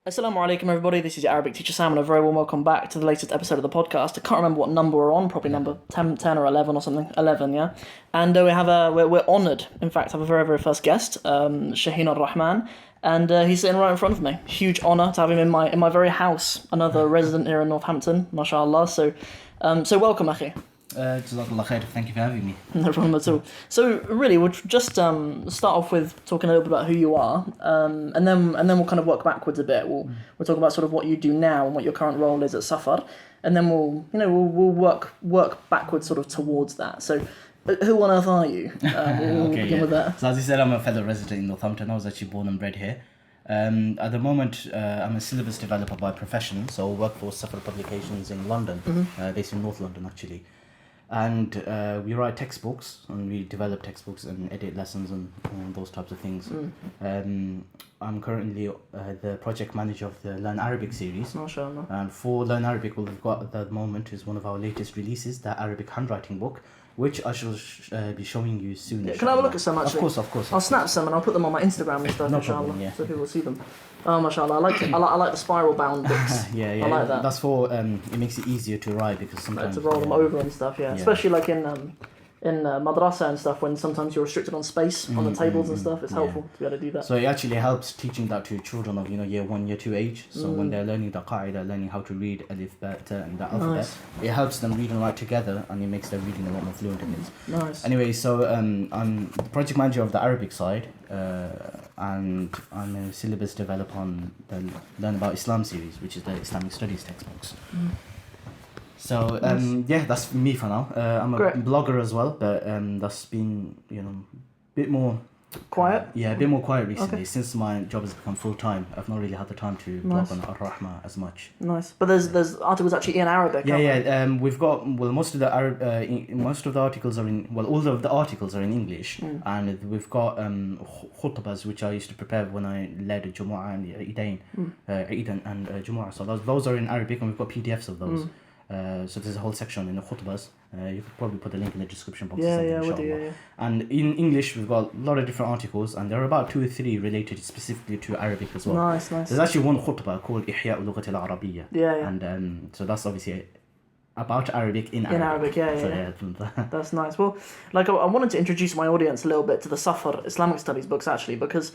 Assalamu alaikum everybody, this is your Arabic teacher Sam and a very warm welcome back to the latest episode of the podcast. I can't remember what number we're on, probably number 10 or 11 or something, 11, yeah? And we're honoured, in fact, to have a very, very first guest, Shahin-ur Rahman, and he's sitting right in front of me. Huge honour to have him in my very house, another resident here in Northampton, mashallah, so welcome, akhi. Jazakallah khair. Thank you for having me. No problem at all. So really, we'll just start off with talking a little bit about who you are, and then we'll kind of work backwards a bit. We'll talk about sort of what you do now and what your current role is at Safar, and then we'll work backwards sort of towards that. So, who on earth are you? We'll begin with that. So as you said, I'm a fellow resident in Northampton. I was actually born and bred here. At the moment, I'm a syllabus developer by profession, so I work for Safar Publications in London, based in North London actually. And we write textbooks and we develop textbooks and edit lessons and those types of things. I'm currently the project manager of the Learn Arabic series. MashaAllah. And for Learn Arabic, what we've got at the moment is one of our latest releases, the Arabic handwriting book, which I shall be showing you soon. Yeah, can I have a look at some actually? Of course. I'll snap some and I'll put them on my Instagram and stuff, No inshallah, problem, yeah. so people will see them. Oh, mashallah, I like it. I like the spiral bound books. yeah. I like that. That's for it makes it easier to write because sometimes to roll them over and stuff, yeah. Especially like in madrasa and stuff, when sometimes you're restricted on space on the tables and stuff. It's helpful to be able to do that. So it actually helps teaching that to children of year 1, year 2 age. So when they're learning the qaida, learning how to read alif, ba, ta, and the alphabet, it helps them read and write together, and it makes their reading a lot more fluent in it. Nice. Anyway, so I'm the project manager of the Arabic side, and I'm a syllabus developer on the Learn About Islam series, which is the Islamic studies textbooks. So that's me for now. I'm a blogger as well, but that's been a bit more quiet. A bit more quiet recently. Since my job has become full time. I've not really had the time to blog on Al-Rahma as much. Nice, but there's articles actually in Arabic. We've got most of the articles are in all of the articles are in English, and we've got Khutbahs, which I used to prepare when I led Jumu'ah and Eid and Jumu'ah. So those are in Arabic, and we've got PDFs of those. So there's a whole section in the Khutbahs. You could probably put the link in the description box. And in English, we've got a lot of different articles, and there are about 2 or 3 related specifically to Arabic as well. Nice. There's actually one khutbah called إحياء اللغة العربية. And so that's obviously about Arabic in Arabic. So, that's nice. Well, like I wanted to introduce my audience a little bit to the Safar Islamic studies books actually, because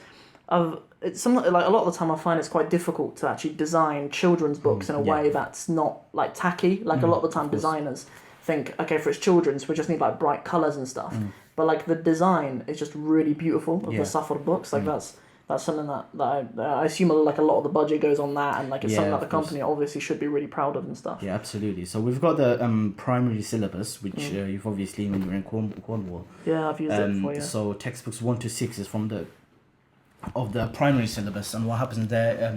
it's something like a lot of the time I find it's quite difficult to actually design children's books in a way that's not like tacky. Like a lot of the time designers think, okay, for its children's we just need like bright colours and stuff. But like the design is just really beautiful of the Safar books. Like that's something that I assume like a lot of the budget goes on that, and like it's something that the company obviously should be really proud of and stuff. Yeah, absolutely. So we've got the primary syllabus, which you've obviously when you're in Cornwall. Yeah, I've used it for you. So textbooks 1 to 6 is from the primary syllabus, and what happens there,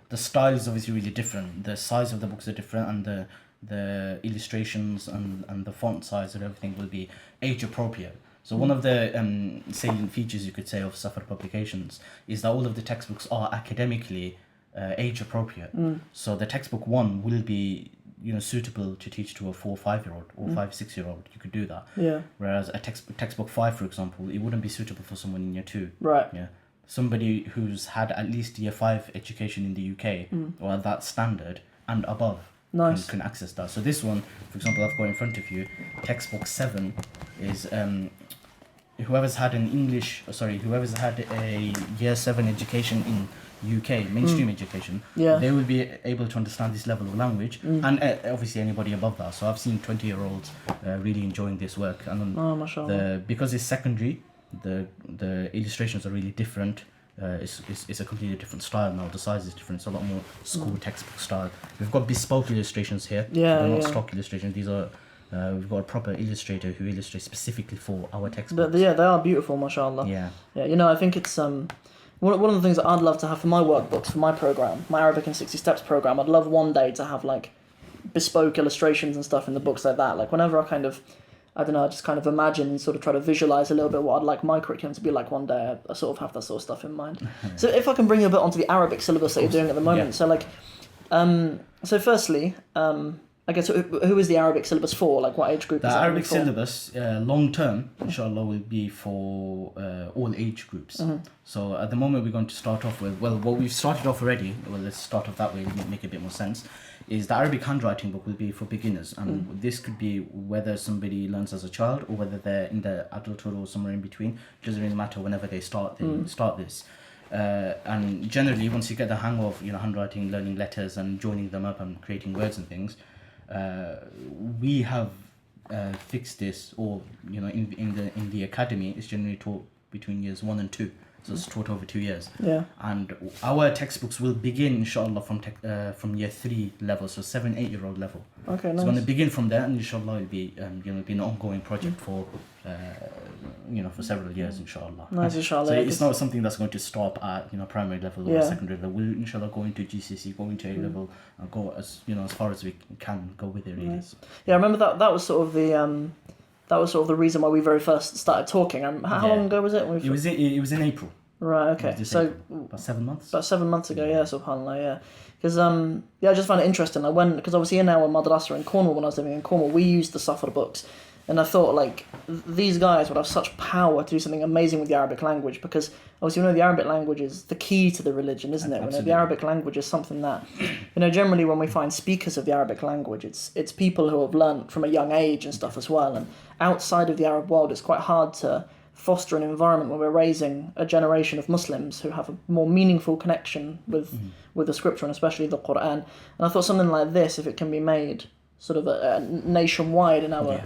the style is obviously really different. The size of the books are different, and the illustrations and the font size and everything will be age appropriate. So one of the salient features you could say of Safar Publications is that all of the textbooks are academically age appropriate. So the textbook 1 will be suitable to teach to a 4 or 5 year old or 5 or 6 year old. You could do that. Whereas a textbook 5, for example, it wouldn't be suitable for someone in year 2. Right. Yeah. Somebody who's had at least year 5 education in the UK or at that standard and above can access that. So this one, for example, I've got in front of you, textbook 7 is whoever's had a year 7 education in UK, mainstream education, they will be able to understand this level of language, and obviously anybody above that. So I've seen 20-year-olds really enjoying this work, and because it's secondary, the illustrations are really different. It's a completely different style now. The size is different. It's a lot more school textbook style. We've got bespoke illustrations here. They're not stock illustrations. These are we've got a proper illustrator who illustrates specifically for our textbooks. But they are beautiful, mashallah. Yeah. I think it's one of the things that I'd love to have for my workbooks, for my program, my Arabic in 60 Steps program. I'd love one day to have like bespoke illustrations and stuff in the books like that. Like whenever I just kind of imagine and sort of try to visualize a little bit what I'd like my curriculum to be like one day. I sort of have that sort of stuff in mind. So if I can bring you a bit onto the Arabic syllabus that you're doing at the moment. So like, so firstly, I guess who is the Arabic syllabus for? Like what age group? The is that Arabic for? syllabus, long term, inshallah, will be for all age groups. So at the moment, we're going to start off with, well, what we've started off already, well, let's start off that way, make a bit more sense, is the Arabic handwriting book will be for beginners. And this could be whether somebody learns as a child or whether they're in their adulthood or somewhere in between. It doesn't really matter whenever they start this. And generally, once you get the hang of handwriting, learning letters and joining them up and creating words and things, we have fixed this, or in the academy, it's generally taught between years 1 and 2, so it's taught over 2 years. Yeah. And our textbooks will begin, inshallah, from year 3 level, so 7-8-year-old level. Okay, So nice. it's going to begin from there, and inshallah, it'll be be an ongoing project for for several years, inshallah. Nice, inshallah. So yeah, it's 'cause- not something that's going to stop at primary level or Yeah. secondary level. We'll inshallah go into GCSE, go into A level, and go as as far as we can go with it, really. Nice. Yeah, I remember that was sort of the reason why we very first started talking. How Yeah. long ago was it? It was in April. Right. It Okay. was this So April. About 7 months. about 7 months ago. Yeah. Subhanallah. Yeah. Because I just found it interesting. Because obviously in our madrasa in Cornwall, when I was living in Cornwall, we used the Safar books, and I thought like these guys would have such power to do something amazing with the Arabic language, because obviously the Arabic language is the key to the religion, isn't it? Absolutely. The Arabic language is something that generally when we find speakers of the Arabic language, it's people who have learnt from a young age and stuff as well. And outside of the Arab world, it's quite hard to foster an environment where we're raising a generation of Muslims who have a more meaningful connection with the scripture, and especially the Qur'an. And I thought something like this, if it can be made sort of a nationwide in our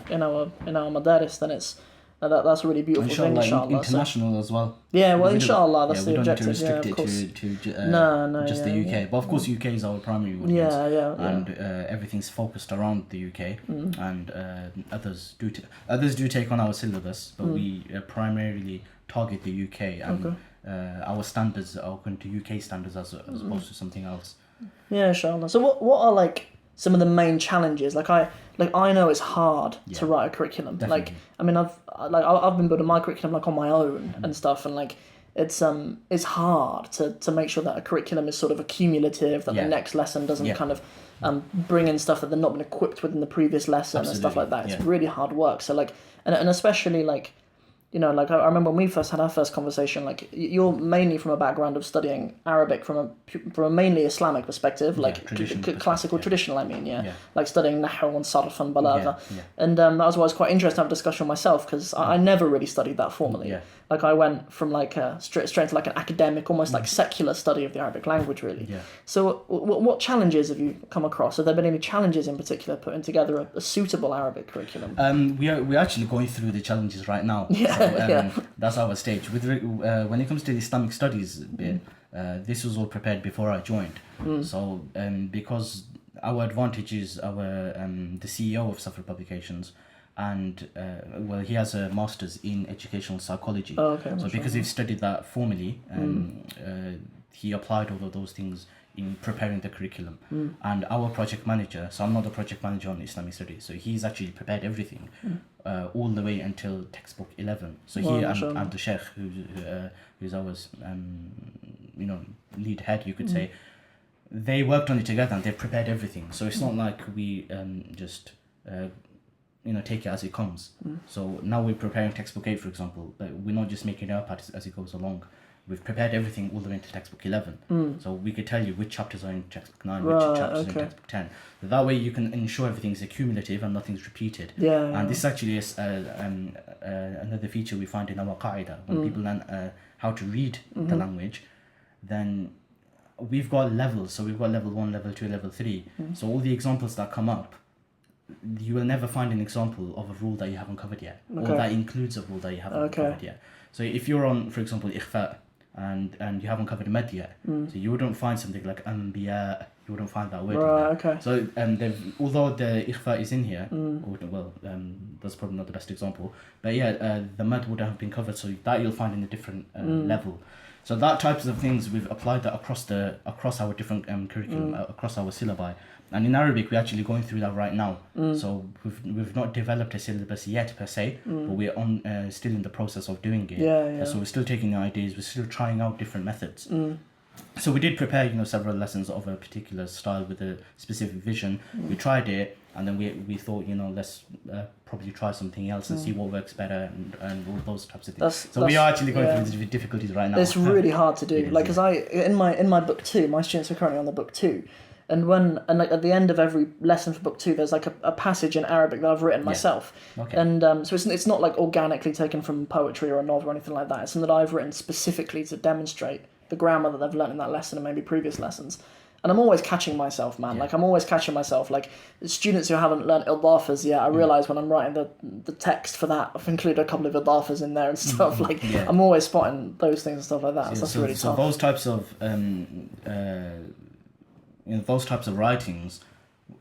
madaris, then it's that's a really beautiful thing, inshallah. International as well. Yeah, well, inshallah, that's we the don't objective. need to restrict of course. it to No, just the UK. But of course, UK is our primary audience. Yeah. And everything's focused around the UK, and others do take on our syllabus, but we primarily target the UK, and our standards are going to UK standards as opposed to something else. Yeah, inshallah. So what are like some of the main challenges? I know it's hard to write a curriculum. Definitely. Like, I mean, I've been building my curriculum like on my own and stuff, and like it's hard to make sure that a curriculum is sort of accumulative, that the next lesson doesn't kind of bring in stuff that they've not been equipped with in the previous lesson and stuff like that. It's really hard work. So like, and especially like, I remember when we first had our first conversation, like you're mainly from a background of studying Arabic from a mainly Islamic perspective, like classical, traditional, like studying Nahu and Sarf and Balagha. And that was why it's quite interesting to have a discussion myself, because I never really studied that formally. Yeah. Like I went from like straight to like an academic, almost like secular study of the Arabic language, really. Yeah. So what challenges have you come across? Have there been any challenges in particular putting together a suitable Arabic curriculum? We're actually going through the challenges right now. Yeah. That's our stage. When it comes to the Islamic studies bit, this was all prepared before I joined. So because our advantage is the CEO of Safar Publications, and he has a master's in educational psychology. Oh, okay. So because he's studied that formally, he applied all of those things in preparing the curriculum. And our project manager, so I'm not the project manager on Islamic studies, so he's actually prepared everything all the way until textbook 11. So he and the Sheikh, who's our lead head, you could say, they worked on it together and they prepared everything. So it's not like we just take it as it comes. So now we're preparing textbook 8, for example, but we're not just making it up as it goes along. We've prepared everything all the way into textbook 11. So we could tell you which chapters are in textbook 9, which chapters are in textbook 10. So that way you can ensure everything's accumulative and nothing's repeated. And this actually is another feature we find in our qaida. When people learn how to read the language, then we've got levels. So we've got level 1, level 2, level 3. So all the examples that come up, you will never find an example of a rule that you haven't covered yet, or that includes a rule that you haven't covered yet. So if you're on, for example, Ikhfa, and you haven't covered med yet, so you wouldn't find something like Anbiya, you wouldn't find that word in there. So although the Ikhfa is in here, that's probably not the best example, but the med would have been covered, so that you'll find in a different level. So that types of things, we've applied that across our different curriculum, across our syllabi. And in Arabic, we're actually going through that right now. So we've not developed a syllabus yet per se, but we're still in the process of doing it. So we're still taking the ideas, we're still trying out different methods. So we did prepare, several lessons of a particular style with a specific vision. We tried it, and then we thought, let's probably try something else and see what works better and all those types of things. We are actually going through these difficulties right now. It's really hard to do. Like, because in my book 2, my students are currently on the book 2. And like at the end of every lesson for book 2, there's like a passage in Arabic that I've written myself. Okay. And so it's not like organically taken from poetry or a novel or anything like that. It's something that I've written specifically to demonstrate the grammar that they've learned in that lesson and maybe previous lessons. And I'm always catching myself, man. Yeah. Like, I'm always catching myself. Like, students who haven't learned idafas yet, I realise when I'm writing the text for that, I've included a couple of idafas in there and stuff. Like, I'm always spotting those things and stuff like that. So that's really tough. So those types of those types of writings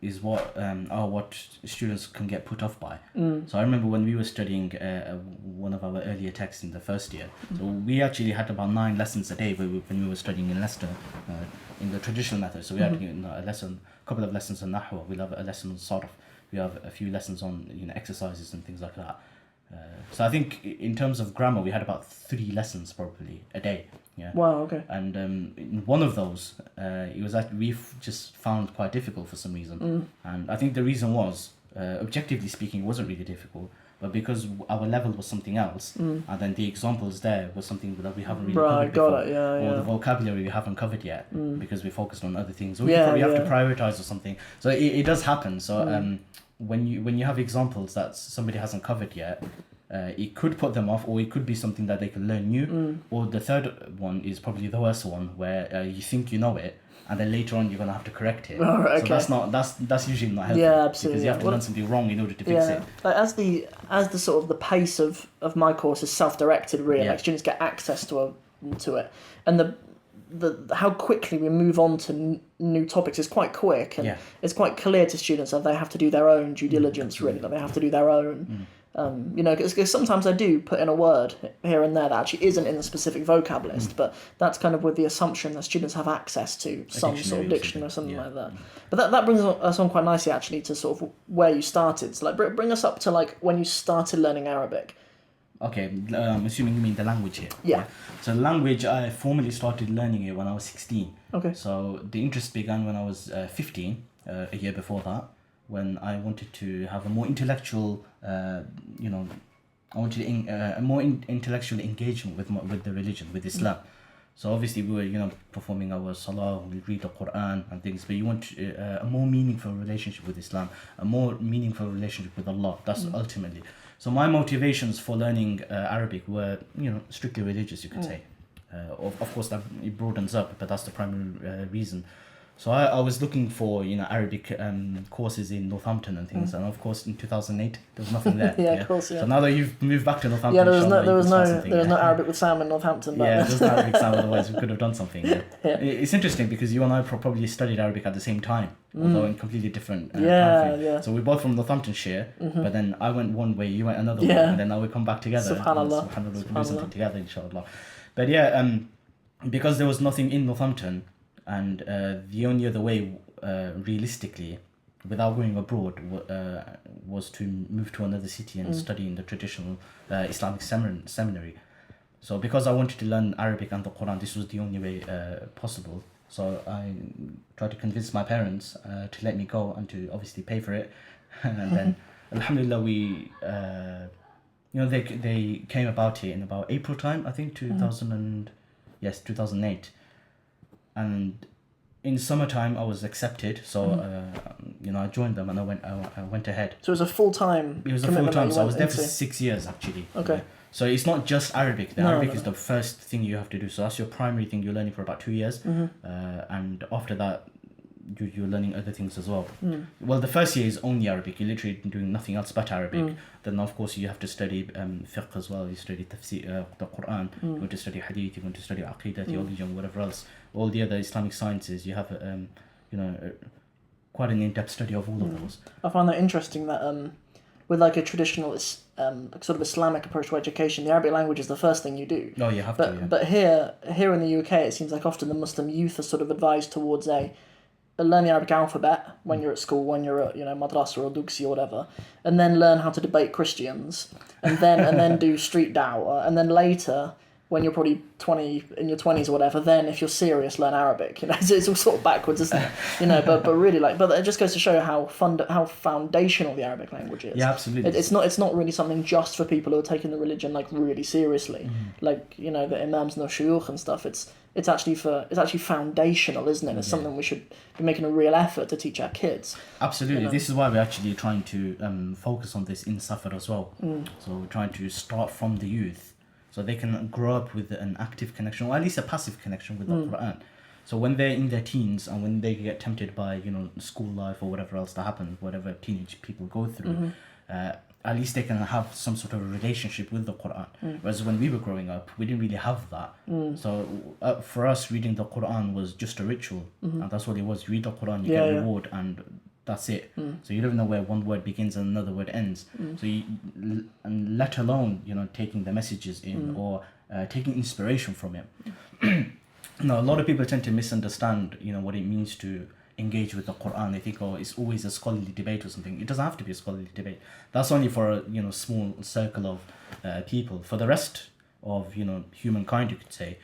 is what are what students can get put off by. So I remember when we were studying one of our earlier texts in the first year. So we actually had about 9 lessons a day when we were studying in Leicester in the traditional method. So we had a couple of lessons on nahwa. We'll have a lesson on sarf. We have a few lessons on exercises and things like that. So I think in terms of grammar, we had about 3 lessons probably a day. Yeah. Wow. Okay. And in one of those, it was that we've just found quite difficult for some reason. And I think the reason was, objectively speaking, it wasn't really difficult, but because our level was something else, and then the examples there was something that we haven't really covered before, or the vocabulary we haven't covered yet because we focused on other things, or you probably have to prioritize or something. So it does happen. So when you have examples that somebody hasn't covered yet, it could put them off, or it could be something that they can learn new. Or the third one is probably the worst one, where you think you know it, and then later on you're gonna have to correct it. Right, okay. So that's usually not helpful. Yeah, absolutely. Because you have to learn something wrong in order to fix it. Like as the sort of the pace of my course is self-directed, really. Like students get access to it, and the how quickly we move on to new topics is quite quick, and it's quite clear to students that they have to do their own due diligence, really, that they have to do their own. Because sometimes I do put in a word here and there that actually isn't in the specific vocab list, but that's kind of with the assumption that students have access to some sort of dictionary or something like that. But that brings us on quite nicely, actually, to sort of where you started. So, like, bring us up to, like, when you started learning Arabic. Okay, I'm assuming you mean the language here. Yeah. So language, I formally started learning it when I was 16. Okay. So the interest began when I was 15, a year before that, when I wanted to have a more intellectual, I wanted a more intellectual engagement with the religion, with Islam. So obviously we were, performing our salah, we read the Qur'an and things, but you want a more meaningful relationship with Islam, a more meaningful relationship with Allah. That's ultimately. So my motivations for learning Arabic were, strictly religious, you could say. Of course, that it broadens up, but that's the primary reason. So I was looking for, Arabic courses in Northampton and things, and of course in 2008 there was nothing there. Of course, So now that you've moved back to Northampton, there was no Arabic with Sam in Northampton. There was no Arabic Sam, otherwise we could have done something. It's interesting because you and I probably studied Arabic at the same time, although in completely different time frame. So we're both from Northamptonshire, but then I went one way, you went another way, and then now we come back together. Subhanallah. We can do something together, inshallah. But because there was nothing in Northampton, and the only other way, realistically, without going abroad, was to move to another city and study in the traditional Islamic seminary. So because I wanted to learn Arabic and the Quran, this was the only way possible. So I tried to convince my parents to let me go and to obviously pay for it. And then, alhamdulillah, they came about it in about April time, I think, 2008. And in summertime, I was accepted, so I joined them and I went ahead. So it was a full-time. It was a full-time. So I was there for 6 years actually. Okay. So it's not just Arabic. Arabic is the first thing you have to do. So that's your primary thing you're learning for about 2 years, and after that, you're learning other things as well. Well, the first year is only Arabic. You're literally doing nothing else but Arabic. Then, of course, you have to study fiqh as well. You study tafsir, the Qur'an. You want to study hadith. You want to study aqidah, theology, and whatever else. All the other Islamic sciences. You have, quite an in-depth study of all of those. I find that interesting that with like a traditional sort of Islamic approach to education, the Arabic language is the first thing you do. No, you have to. Yeah. But here in the UK, it seems like often the Muslim youth are sort of advised towards learn the Arabic alphabet when you're at school, when you're at madrasa or duksi or whatever, and then learn how to debate Christians, and then do street dawah, and then later when you're probably 20 in your 20s or whatever, then if you're serious, learn Arabic. You know, it's all sort of backwards, isn't it? You know, but really but it just goes to show how foundational the Arabic language is. Yeah, absolutely. It's not really something just for people who are taking the religion like really seriously, like, you know, the imams and the shuyukh and stuff. It's actually foundational, isn't it? It's something we should be making a real effort to teach our kids. Absolutely. You know? This is why we're actually trying to focus on this in Safar as well. So we're trying to start from the youth, so they can grow up with an active connection, or at least a passive connection with the Qur'an. So when they're in their teens and when they get tempted by, you know, school life or whatever else that happens, whatever teenage people go through, at least they can have some sort of a relationship with the Qur'an. Whereas when we were growing up, we didn't really have that. So for us, reading the Qur'an was just a ritual, and that's what it was. You read the Qur'an, you get reward, and that's it. So you don't know where one word begins and another word ends. So and let alone, you know, taking the messages in or taking inspiration from it. Now, a lot of people tend to misunderstand, you know, what it means to engage with the Qur'an. They think, oh, it's always a scholarly debate or something. It doesn't have to be a scholarly debate. That's only for a, you know, small circle of people. For the rest of, you know, humankind, you could say,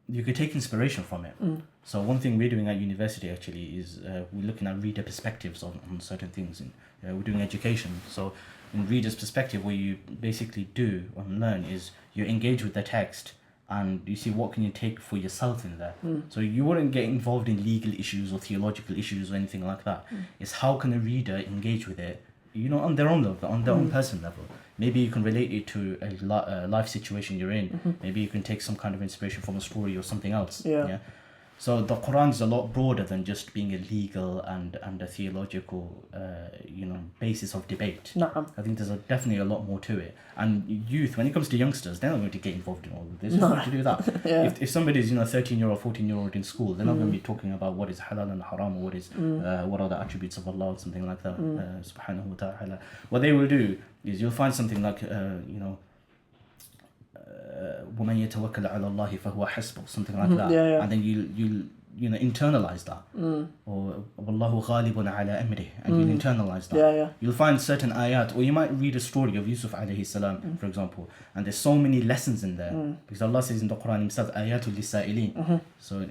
you could take inspiration from it. So one thing we're doing at university actually is we're looking at reader perspectives on certain things, and we're doing education. So in reader's perspective, what you basically do and learn is you engage with the text, and you see what can you take for yourself in there. So you wouldn't get involved in legal issues or theological issues or anything like that. It's how can a reader engage with it, you know, on their own level, on their own personal level. Maybe you can relate it to a life situation you're in. Maybe you can take some kind of inspiration from a story or something else. Yeah. So the Quran is a lot broader than just being a legal and a theological, you know, basis of debate. I think there's definitely a lot more to it. And youth, when it comes to youngsters, they're not going to get involved in all of this. They're not going to do that. If somebody's, you know, 13-year-old, 14-year-old in school, they're not going to be talking about what is halal and haram, or what are the attributes of Allah or something like that. Subhanahu wa ta'ala. What they will do is you'll find something like, you know, وَمَنْ يَتَوَكَّلْ عَلَى اللَّهِ فَهُوَ حَسْبُهُ, something like that. And then you know, internalize that. Or وَاللَّهُ غَالِبٌ عَلَى أَمْرِهِ, and you'll internalize that. You'll find certain ayat, or you might read a story of Yusuf alayhi salam, for example, and there's so many lessons in there, because Allah says in the Quran himself, ayatul lisa'ilin. So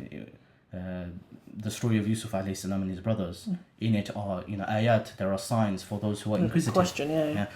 the story of Yusuf alayhi salam and his brothers, in it are, you know, ayat, there are signs for those who are inquisitive. Question,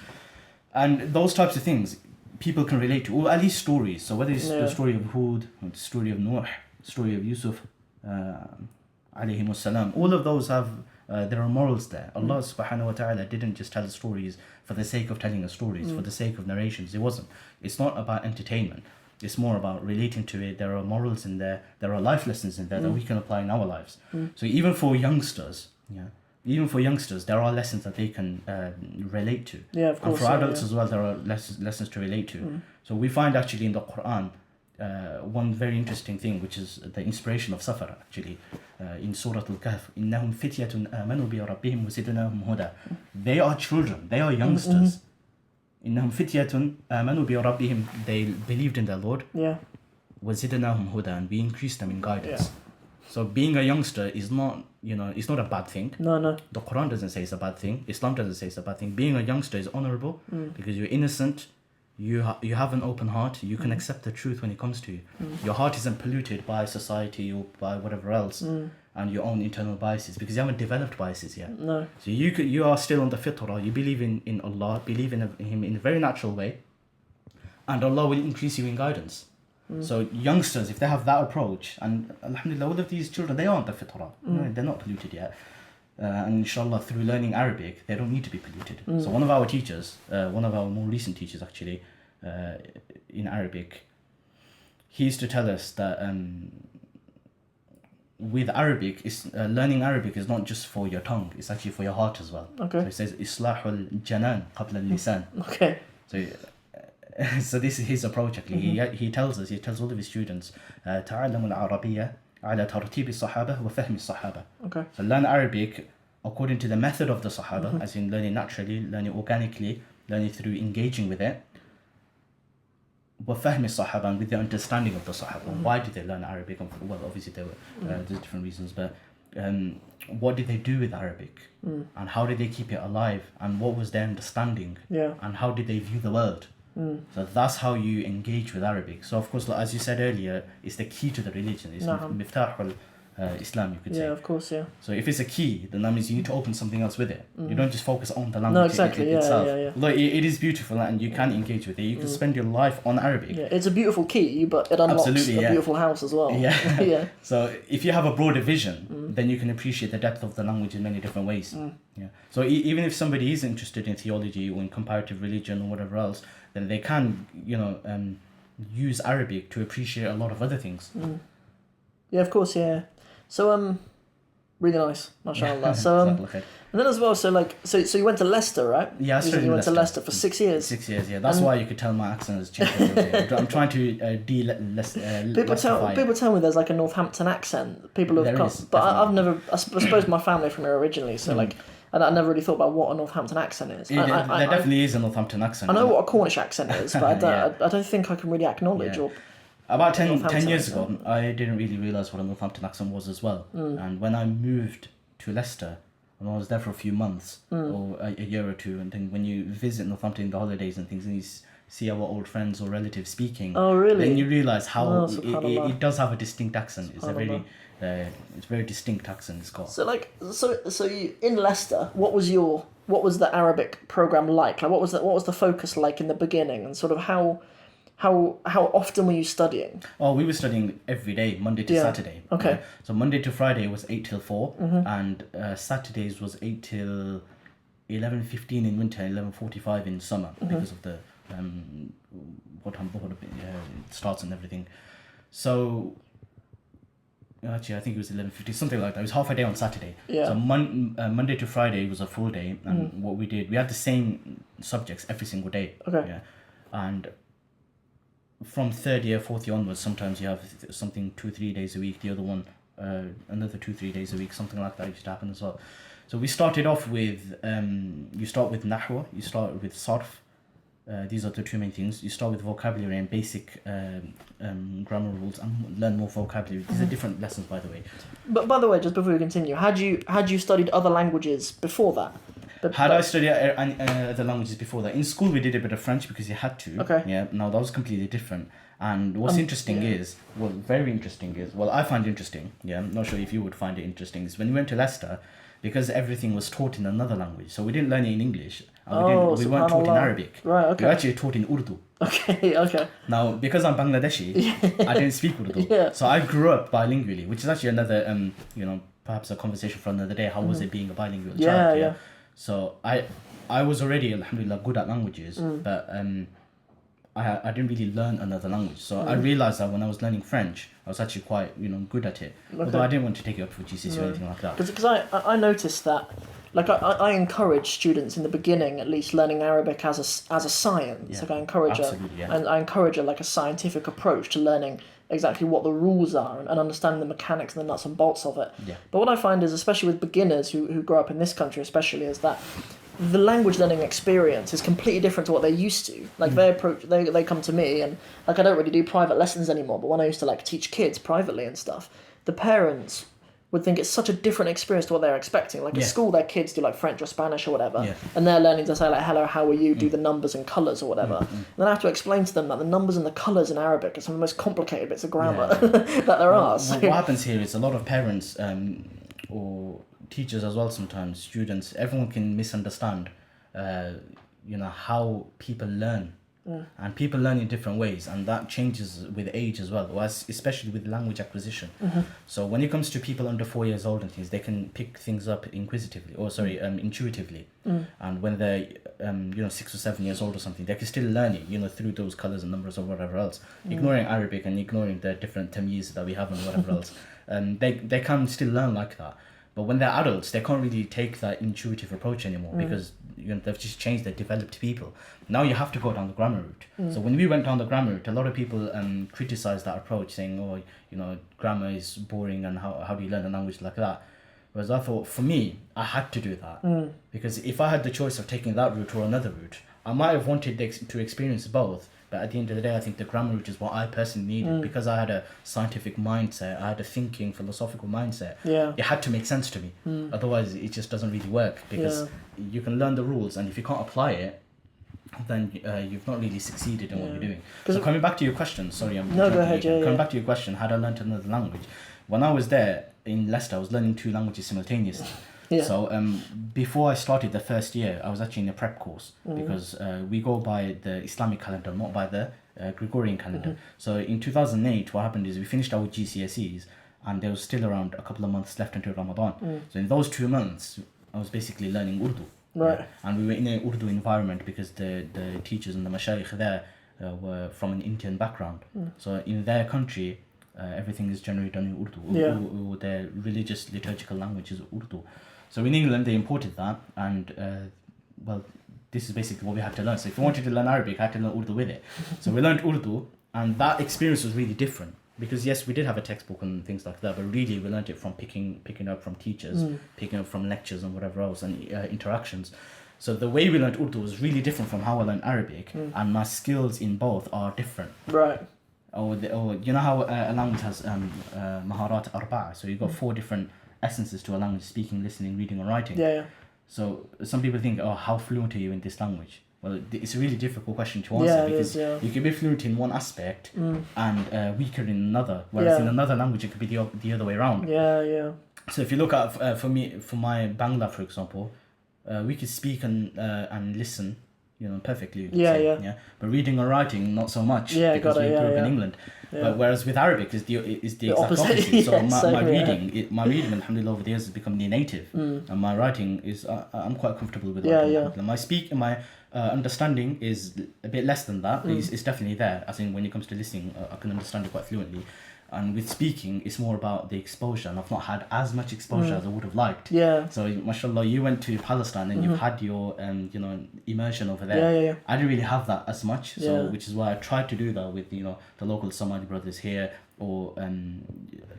And those types of things people can relate to, or at least stories. So whether it's the story of Hud, or the story of Nuh, story of Yusuf, alayhi salam, all of those have, there are morals there. Allah subhanahu wa ta'ala didn't just tell stories for the sake of telling us stories, for the sake of narrations. It wasn't. It's not about entertainment. It's more about relating to it. There are morals in there. There are life lessons in there that we can apply in our lives. So even for youngsters, there are lessons that they can relate to. Of course. And for adults as well, there are lessons to relate to. So we find actually in the Quran one very interesting thing, which is the inspiration of Safar, actually, in Surah Al-Kahf. إِنَّهُمْ فِتْيَةٌ آمَنُوا بِرَبِّهِمْ وَزِدْنَاهُمْ هُدًى. They are children. They are youngsters. إِنَّهُمْ فِتْيَةٌ آمَنُوا بِرَبِّهِمْ. They believed in their Lord. وَزِدْنَاهُمْ هُدًى. And we increased them in guidance. So being a youngster is not, you know, it's not a bad thing. No. The Quran doesn't say it's a bad thing. Islam doesn't say it's a bad thing. Being a youngster is honorable because you're innocent. You have an open heart. You can accept the truth when it comes to you. Your heart isn't polluted by society or by whatever else and your own internal biases, because you haven't developed biases yet. No. So you are still on the fitrah. You believe in Allah, believe in Him in a very natural way, and Allah will increase you in guidance. So youngsters, if they have that approach, and alhamdulillah, all of these children, they aren't the fitrah. No, they're not polluted yet. And inshallah, through learning Arabic, they don't need to be polluted. So one of our teachers, one of our more recent teachers actually, in Arabic, he used to tell us that with Arabic, learning Arabic is not just for your tongue, it's actually for your heart as well. Okay. So he says, Islahul Janan qabla al-lisan. Okay. So this is his approach actually. He tells all of his students, تعلموا العربية على ترتيب الصحابة وفهم الصحابة. Okay. So learn Arabic according to the method of the Sahaba, as in learning naturally, learning organically, learning through engaging with it. وفهم الصحابة, and with the understanding of the Sahaba. Why did they learn Arabic? Well, obviously there were there's different reasons, but what did they do with Arabic? And how did they keep it alive? And what was their understanding? Yeah. And how did they view the world? So that's how you engage with Arabic. So of course, like, as you said earlier, it's the key to the religion. It's miftah Islam, you could say. Yeah, of course, yeah. So if it's a key, then that means you need to open something else with it. You don't just focus on the language No, exactly, itself. yeah. Although it is beautiful and you can engage with it. You can spend your life on Arabic. Yeah, it's a beautiful key, but it unlocks Absolutely, a beautiful house as well. Yeah. Yeah. So if you have a broader vision, then you can appreciate the depth of the language in many different ways. Yeah. So even if somebody is interested in theology or in comparative religion or whatever else, then they can, use Arabic to appreciate a lot of other things. Yeah, of course, yeah. So, really nice, mashallah. So, and then as well, so you went to Leicester, right? Yeah, I studied you went to Leicester for 6 years. 6 years, yeah. That's why you could tell my accent is changing. I'm trying to People tell me there's like a Northampton accent. People have come, but I've never. I suppose my family from here originally, so like. And I never really thought about what a Northampton accent is. There definitely is a Northampton accent. I know what a Cornish accent is, but I don't think I can really acknowledge or. About 10 years ago, I didn't really realise what a Northampton accent was as well. And when I moved to Leicester, and I was there for a few months, or a year or two, and then when you visit Northampton in the holidays and things, and you see our old friends or relatives speaking, then you realise how it does have a distinct accent. It's a very distinct accent it's got. So you, in Leicester, what was the Arabic program like? Like what was the focus like in the beginning, and sort of how often were you studying? Oh, we were studying every day, Monday to Saturday. Okay. So Monday to Friday was 8 till 4, and Saturdays was 8 till 11:15 in winter, 11:45 in summer, because of the what time it starts and everything. So actually, I think it was 11:50, something like that. It was half a day on Saturday. Yeah. So Monday to Friday was a full day, and what we did, we had the same subjects every single day. Okay. Yeah, and from third year, fourth year onwards, sometimes you have something 2-3 days a week. The other one, another 2-3 days a week. Something like that used to happen as well. So we started off with you start with nahwa, you start with sarf. These are the two main things. You start with vocabulary and basic grammar rules, and learn more vocabulary. These are different lessons, by the way. But by the way, just before we continue, had you studied other languages before that? I studied other languages before that? In school, we did a bit of French because you had to. Okay. Yeah. No, that was completely different. And what's interesting is, very interesting is, I find interesting. Yeah. I'm not sure if you would find it interesting. Is when we went to Leicester, because everything was taught in another language, so we didn't learn it in English. And we weren't taught in Arabic. Right. Okay. We were actually taught in Urdu. Okay. Okay. Now, because I'm Bangladeshi, I didn't speak Urdu. Yeah. So I grew up bilingually, which is actually another, perhaps a conversation for another day. How was it being a bilingual child? Yeah. So I was already, alhamdulillah, good at languages, but I didn't really learn another language. So I realised that when I was learning French, I was actually quite, good at it. Okay. Although I didn't want to take it up for GCSE or anything like that. Because I noticed that, like I encourage students in the beginning at least learning Arabic as a science. Yeah. Like I encourage I encourage a scientific approach to learning exactly what the rules are and understanding the mechanics and the nuts and bolts of it. Yeah. But what I find is, especially with beginners who grow up in this country especially, is that the language learning experience is completely different to what they're used to. Like they come to me, and like I don't really do private lessons anymore, but when I used to like teach kids privately and stuff, the parents would think it's such a different experience to what they're expecting. Like at school, their kids do like French or Spanish or whatever, and they're learning to say like hello, how are you, do the numbers and colours or whatever. And then I have to explain to them that the numbers and the colours in Arabic are some of the most complicated bits of grammar that there are. So what happens here is a lot of parents or teachers as well, sometimes students, everyone can misunderstand how people learn. And people learn in different ways, and that changes with age as well, especially with language acquisition. So when it comes to people under 4 years old and things, they can pick things up intuitively. And when they're 6 or 7 years old or something, they can still learn it, through those colours and numbers or whatever else, ignoring Arabic and ignoring the different tamyiz that we have and whatever else. They can still learn like that. But when they're adults, they can't really take that intuitive approach anymore because they've just changed. They're developed people. Now you have to go down the grammar route. So when we went down the grammar route, a lot of people criticized that approach, saying, grammar is boring and how do you learn a language like that? Whereas I thought, for me, I had to do that. Because if I had the choice of taking that route or another route, I might have wanted to experience both. But at the end of the day, I think the grammar route is what I personally needed because I had a scientific mindset, I had a thinking, philosophical mindset. Yeah. It had to make sense to me. Otherwise, it just doesn't really work because you can learn the rules, and if you can't apply it, then you've not really succeeded in what you're doing. 'Cause So coming back to your question, sorry, I'm No, go jumping ahead, again. yeah, Coming yeah. back to your question, had I learnt another language? When I was there in Leicester, I was learning 2 languages simultaneously. Yeah. So before I started the first year, I was actually in a prep course because we go by the Islamic calendar, not by the Gregorian calendar. So in 2008, what happened is we finished our GCSEs and there was still around a couple of months left until Ramadan. So in those 2 months, I was basically learning Urdu. Right. Yeah. And we were in an Urdu environment because the teachers and the mashayikh there were from an Indian background. So in their country, everything is generally done in Urdu. Yeah. Their religious liturgical language is Urdu. So in England, they imported that, and well, this is basically what we had to learn. So if you wanted to learn Arabic, I had to learn Urdu with it. So we learned Urdu, and that experience was really different. Because yes, we did have a textbook and things like that, but really we learned it from picking up from teachers, picking up from lectures and whatever else, and interactions. So the way we learned Urdu was really different from how I learned Arabic, and my skills in both are different. Right. Or you know how a language has maharat arba'a, so you've got 4 different essences to a language: speaking, listening, reading, and writing. Yeah. So some people think, oh, how fluent are you in this language? Well, it's a really difficult question to answer Yeah, because you can be fluent in one aspect and weaker in another, whereas in another language it could be the other way around. Yeah. So if you look at for my Bangla, for example, we could speak and listen, perfectly. Yeah. But reading or writing, not so much. Yeah, because we grew up in England. Yeah. But whereas with Arabic is the exact opposite. So my reading, alhamdulillah, over the years has become near native, and my writing is I'm quite comfortable with writing. My understanding is a bit less than that. It's definitely there. As in when it comes to listening, I can understand it quite fluently. And with speaking, it's more about the exposure, and I've not had as much exposure as I would have liked. Yeah. So, mashallah, you went to Palestine and you've had your, immersion over there. Yeah. I didn't really have that as much, so Yeah. which is why I tried to do that with, the local Somali brothers here, or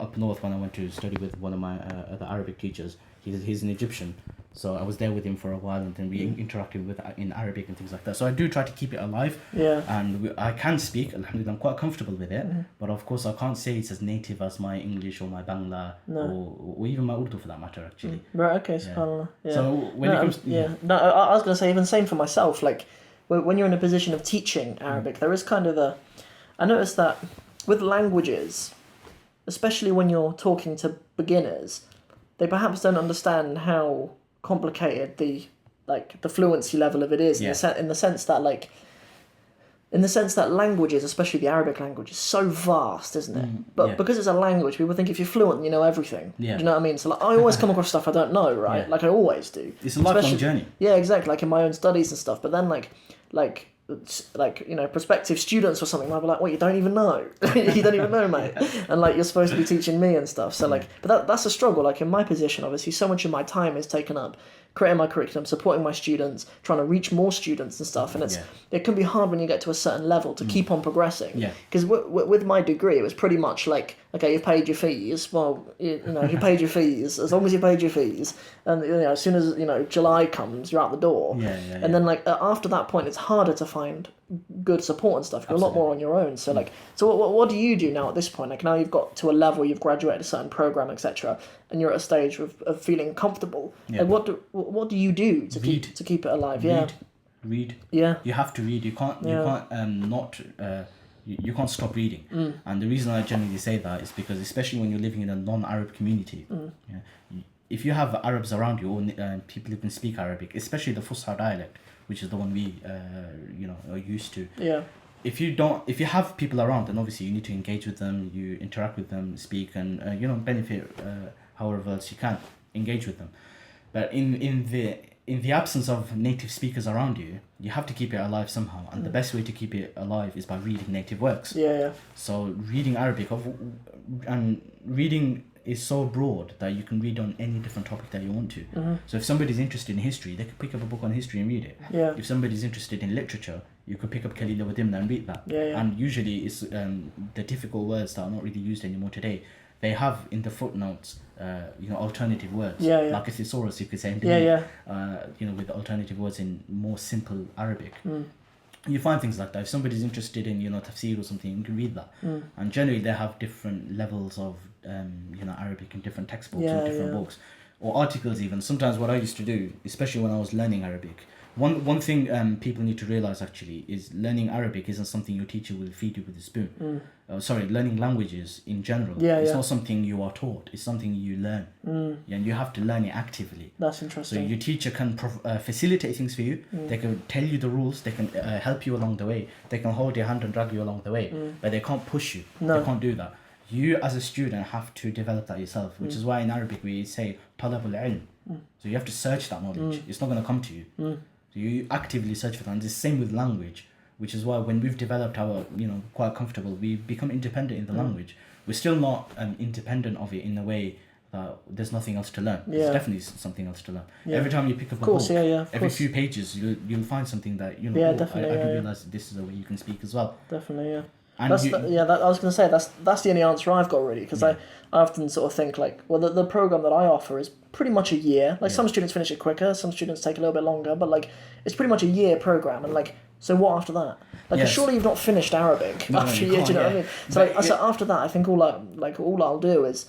up north when I went to study with one of my other Arabic teachers. He's an Egyptian, so I was there with him for a while, and then we interacted with in Arabic and things like that. So I do try to keep it alive. Yeah. And I can speak, alhamdulillah, I'm quite comfortable with it, but of course I can't say it's as native as my English or my Bangla or even my Urdu for that matter, actually. Right. Okay. SubhanAllah. Yeah. So when it comes, No, I was gonna say even same for myself. Like when you're in a position of teaching Arabic, there is kind of I noticed that with languages, especially when you're talking to beginners, they perhaps don't understand how complicated the fluency level of it is, in the sense that languages, especially the Arabic language, is so vast, isn't it? But because it's a language, people think if you're fluent, you know everything. Yeah. Do you know what I mean? So I always come across stuff I don't know, right? Yeah. Like I always do. it's a lifelong journey. Yeah, exactly. Like in my own studies and stuff. But then prospective students or something might be like, "What, you don't even know? You don't even know, mate." And you're supposed to be teaching me and stuff. So but that's a struggle. Like in my position, obviously, so much of my time is taken up creating my curriculum, supporting my students, trying to reach more students and stuff. And it can be hard when you get to a certain level to keep on progressing. Yeah. Because with my degree, it was pretty much like, okay, you've paid your fees. Well, you paid your fees. As long as you paid your fees, and as soon as July comes, you're out the door. Yeah. And then after that point, it's harder to find good support and stuff. You're a lot more on your own. So what do you do now at this point? Like now you've got to a level, you've graduated a certain program, etc., and you're at a stage of feeling comfortable. Yeah. Like what do you do to keep it alive? Read. Yeah. You have to read. You can't you can't stop reading. And the reason I generally say that is because, especially when you're living in a non-Arab community, if you have Arabs around you or people who can speak Arabic, especially the Fusha dialect, which is the one we are used to. Yeah. If you have people around, then obviously you need to engage with them, you interact with them, speak, and benefit however else you can, engage with them. But in the absence of native speakers around you, you have to keep it alive somehow, and the best way to keep it alive is by reading native works. Yeah. So reading Arabic and reading is so broad that you can read on any different topic that you want to. So if somebody's interested in history, they could pick up a book on history and read it. Yeah. If somebody's interested in literature, you could pick up Khalil Wadimna and read that. Yeah. And usually it's the difficult words that are not really used anymore today. They have in the footnotes, alternative words. Yeah. Like a thesaurus, you could say. With alternative words in more simple Arabic. You find things like that. If somebody's interested in, tafsir or something, you can read that. And generally they have different levels of, Arabic in different textbooks or different books. Or articles even. Sometimes what I used to do, especially when I was learning Arabic, One thing people need to realize actually is learning Arabic isn't something your teacher will feed you with a spoon. Learning languages in general. It's not something you are taught. It's something you learn. And you have to learn it actively. That's interesting. So your teacher can facilitate things for you. They can tell you the rules. They can help you along the way. They can hold your hand and drag you along the way. But they can't push you. No. They can't do that. You as a student have to develop that yourself, which is why in Arabic we say talab al-ilm. So you have to search that knowledge. It's not going to come to you. So you actively search for that. And it's the same with language, which is why when we've developed our, quite comfortable, we become independent in the language. We're still not independent of it in a way that there's nothing else to learn. There's definitely something else to learn. Every time you pick up a book, every few pages, you'll find something that, I can realise this is a way you can speak as well. Definitely, yeah. And I was going to say that's the only answer I've got really, because I often sort of think like, well, the program that I offer is pretty much a year. Like some students finish it quicker, some students take a little bit longer, but like it's pretty much a year program. And like, so what after that? Like, surely you've not finished Arabic after a year. Do you know what I mean? So after that, I think all I'll do is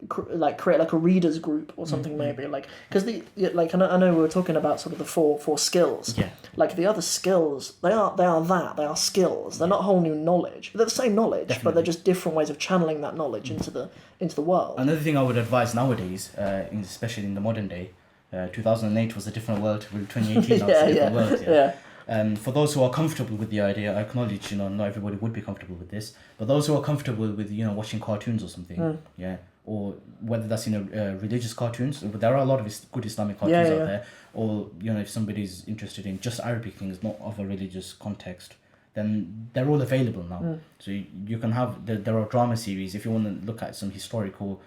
create like a readers group or something maybe, like, because I know we were talking about sort of the four skills. Like the other skills, they are skills. They're not whole new knowledge. They're the same knowledge, but they're just different ways of channeling that knowledge into the world. Another thing I would advise nowadays, especially in the modern day, 2008 was a different world. 2018 now it's a different world. For those who are comfortable with the idea, I acknowledge, not everybody would be comfortable with this, but those who are comfortable with, watching cartoons or something, or whether that's, religious cartoons, there are a lot of good Islamic cartoons out there, or, if somebody's interested in just Arabic things, not of a religious context, then they're all available now. So you can have, there are drama series, if you want to look at some historical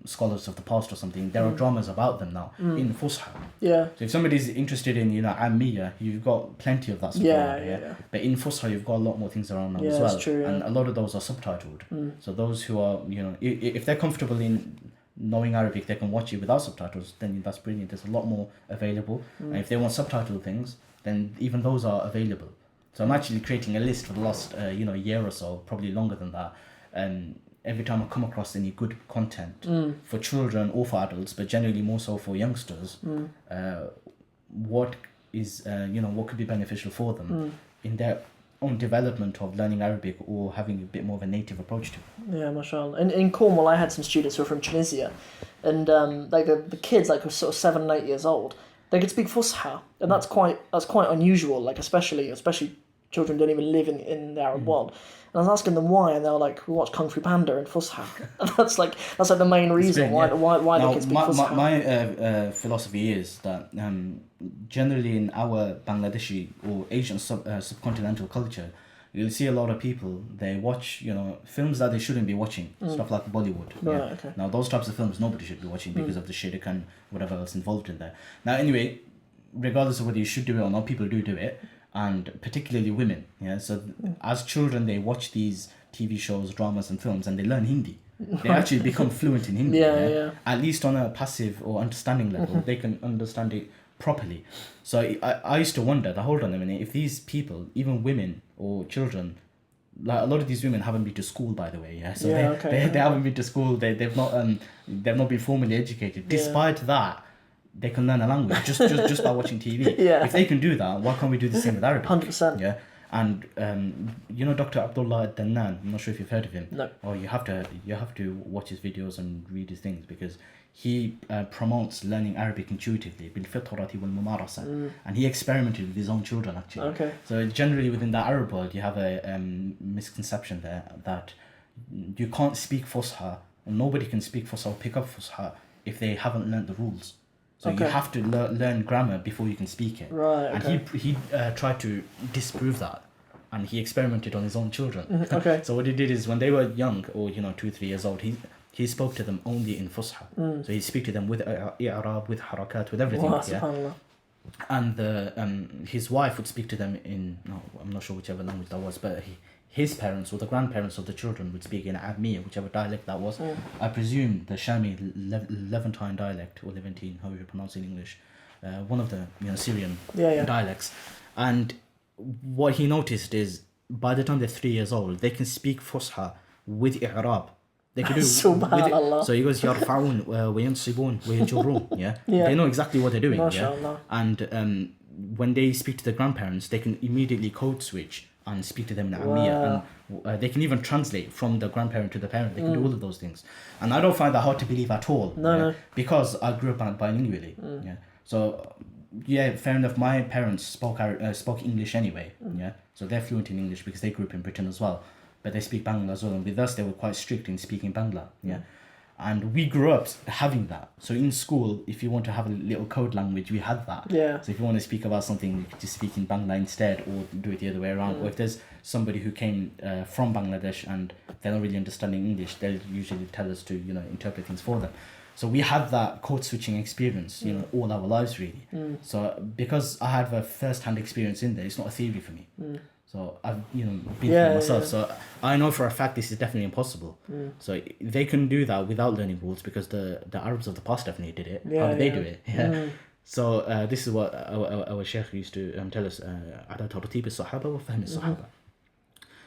scholars of the past or something, there are dramas about them now in Fusha. So if somebody's interested in, Ammiya, you've got plenty of that stuff around here. But in Fusha, you've got a lot more things around now as well. That's true, and a lot of those are subtitled. So those who are, if they're comfortable in knowing Arabic, they can watch it without subtitles, then that's brilliant. There's a lot more available. And if they want subtitled things, then even those are available. So I'm actually creating a list for the last, year or so, probably longer than that. And every time I come across any good content for children or for adults, but generally more so for youngsters, what is, what could be beneficial for them in their own development of learning Arabic or having a bit more of a native approach to it. Yeah, mashallah. In Cornwall, I had some students who were from Tunisia, and the kids were sort of 7 and 8 years old. They could speak Fusha, and that's quite unusual. Like especially children don't even live in the Arab world. And I was asking them why, and they were like, "We watch Kung Fu Panda in Fusha." And that's like the main reason why they can speak Fusha. My philosophy is that generally in our Bangladeshi or Asian subcontinental culture, you'll see a lot of people, they watch films that they shouldn't be watching, stuff like Bollywood. Right, okay. Now those types of films nobody should be watching because of the shirk and whatever else involved in there. Now anyway, regardless of whether you should do it or not, people do it. And particularly women, so as children they watch these TV shows, dramas and films, and they learn Hindi. They actually become fluent in Hindi. At least on a passive or understanding level, they can understand it properly. So I used to wonder, hold on a minute, if these people, even women or children, like a lot of these women haven't been to school, by the way, they haven't been to school, they've not been formally educated. Despite that, they can learn a language just by watching TV. If they can do that, why can't we do the same with Arabic? 100%. Yeah. And Dr. Abdullah Ad-Dannan, I'm not sure if you've heard of him. No. Oh, you have to watch his videos and read his things, because he promotes learning Arabic intuitively, bil-fitrati wal-mumarasa, and he experimented with his own children actually. Okay. So generally within the Arab world, you have a misconception there that you can't speak Fusha, and nobody can speak Fusha or pick up Fusha if they haven't learned the rules. So you have to learn grammar before you can speak it. Right. Okay. And he tried to disprove that, and he experimented on his own children. Okay. So what he did is when they were young, or 2 or 3 years old, he spoke to them only in Fusha. So he speak to them with i'rab, with harakat, with everything. Wow, subhanallah. And his wife would speak to them in, I'm not sure whichever language that was, but his parents or the grandparents of the children would speak in Ammiya, whichever dialect that was. I presume the Shami Levantine dialect, or Levantine, however you pronounce it in English, one of the Syrian dialects. And what he noticed is by the time they're 3 years old, they can speak Fusha with i'rab. They could do Subhanallah. So he goes يرفعون وينصبون ويجرون. Yeah. Yeah. They know exactly what they're doing. MashaAllah. Yeah. And when they speak to the grandparents, they can immediately code switch and speak to them in Arabiya, and they can even translate from the grandparent to the parent. They can do all of those things, and I don't find that hard to believe at all. No. Because I grew up bilingually. Yeah. So yeah, fair enough. My parents spoke English anyway. Yeah. So they're fluent in English because they grew up in Britain as well. But they speak Bangla as well, and with us they were quite strict in speaking Bangla. Yeah. And we grew up having that. So in school, if you want to have a little code language, we had that. Yeah. So if you want to speak about something, you could just speak in Bangla instead, or do it the other way around. Or if there's somebody who came from Bangladesh and they're not really understanding English, they'll usually tell us to, interpret things for them. So we had that code switching experience, all our lives really. So because I had a first-hand experience in there, it's not a theory for me. So I've been through it myself. So I know for a fact this is definitely impossible. So they can do that without learning rules because the Arabs of the past definitely did it. How did they do it? Yeah. So this is what our Sheikh used to tell us. على ترتيب الصحابة وفهم الصحابة.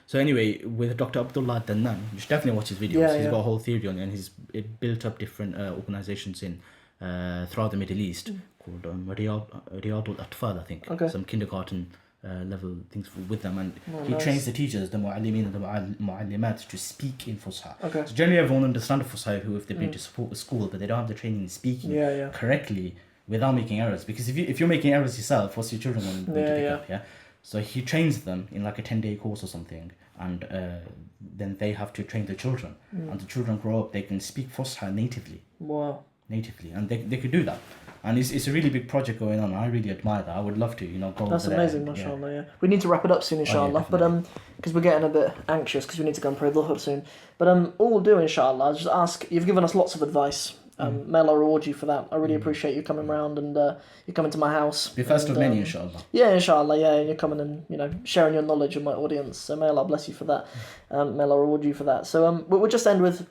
So anyway, with Dr. Abdullah Dannan, you should definitely watch his videos. He's got a whole theory on it, and he's built up different organizations in throughout the Middle East called Riyad al-Atfal, I think. Okay. Some kindergarten level things with them, and he trains the teachers, the mu'allimin and the mu'allimat, to speak in Fusha. Okay. So generally everyone understands Fusha who if they've been to support the school, but they don't have the training in speaking correctly without making errors. Because if you're making errors yourself, what's your children going to pick up? Yeah. So he trains them in like a 10-day course or something, and then they have to train the children, and the children grow up, they can speak Fusha natively. Wow. Natively, and they could do that. And it's a really big project going on. I really admire that. I would love to, go That's over amazing, there. mashallah, yeah. We need to wrap it up soon, inshallah. But because we're getting a bit anxious because we need to go and pray Dhuhr soon. But all we'll do, inshallah, is just ask. You've given us lots of advice. May Allah reward you for that. I really appreciate you coming round and you coming to my house. Be first of many, inshallah. Yeah, inshallah, yeah. And you're coming and sharing your knowledge with my audience. So may Allah bless you for that. May Allah reward you for that. So we'll just end with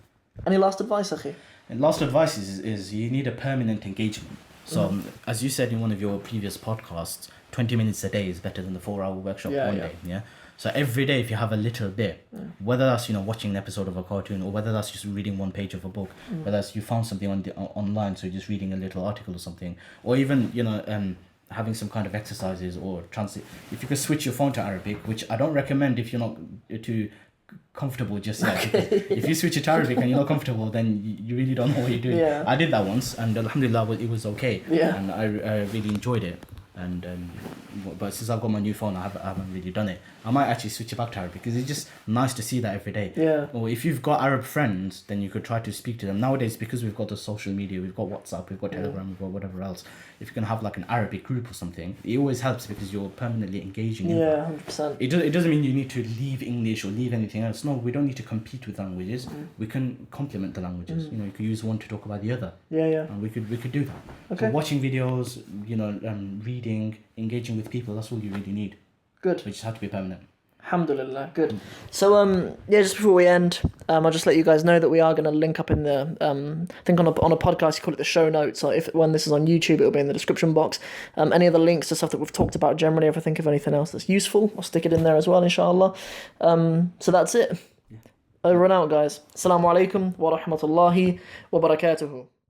any last advice, Akhi. And last advice is you need a permanent engagement. So as you said in one of your previous podcasts, 20 minutes a day is better than the 4-hour workshop one day. Yeah. So every day, if you have a little bit, whether that's watching an episode of a cartoon, or whether that's just reading one page of a book, whether that's you found something online, so you're just reading a little article or something, or even having some kind of exercises or transit. If you could switch your phone to Arabic, which I don't recommend if you're not too comfortable just yet. Okay. If you switch it to Arabic and you're not comfortable, then you really don't know what you're doing. Yeah. I did that once, and alhamdulillah, it was okay. Yeah. And I really enjoyed it. And but since I've got my new phone, I haven't really done it. I might actually switch it back to Arabic because it's just nice to see that every day. Yeah. Or if you've got Arab friends, then you could try to speak to them. Nowadays, because we've got the social media, we've got WhatsApp, we've got Telegram, we've got whatever else. If you can have like an Arabic group or something, it always helps because you're permanently engaging. Yeah, 100%. It doesn't mean you need to leave English or leave anything else. No, we don't need to compete with languages. We can complement the languages. You could use one to talk about the other. Yeah. And we could do that. Okay. So watching videos, reading, engaging with people, that's all you really need. Good. We just have to be permanent. Alhamdulillah, good. So just before we end, I'll just let you guys know that we are going to link up in the I think on a podcast you call it the show notes, or when this is on YouTube it'll be in the description box. Any of the links to stuff that we've talked about generally, if I think of anything else that's useful, I'll stick it in there as well, inshallah. So that's it. Over and out, guys. Assalamu alaikum wa rahmatullahi wa barakatuhu.